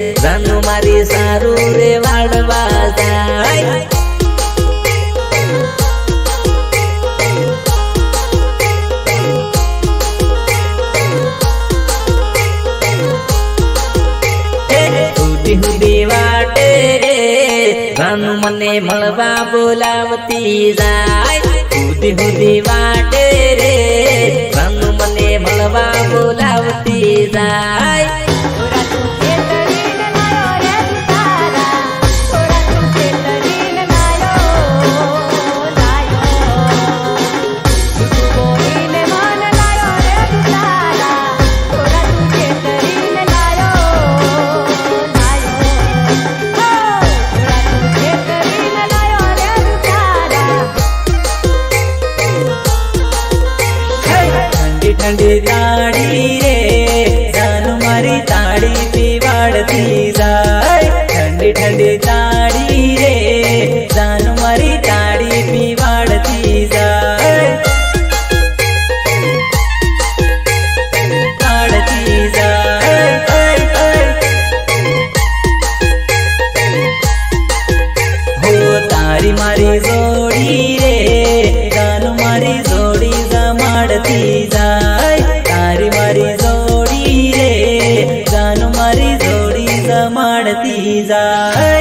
જાનું મારી સારું રે વાળવા જાય હુદી હુદી વાટે જાનું મને મળવા બોલાવતી જાય હુદી હુદી વાટે રે જાનું મને મળવા બોલાવતી જાય ठंडी ताड़ी रे जान मारी ताड़ी पीवाड़ती जाए ठंडी ठंडी ताड़ी रे जान मारी ताड़ी पीवाड़ती जाए पाड़ती जाए हो तारी मारी जोड़ी रे जान मारी जोड़ी जमाड़ती जाए तारी मारी जोड़ी रे जान मारी जोड़ी जमाड़ती जाए।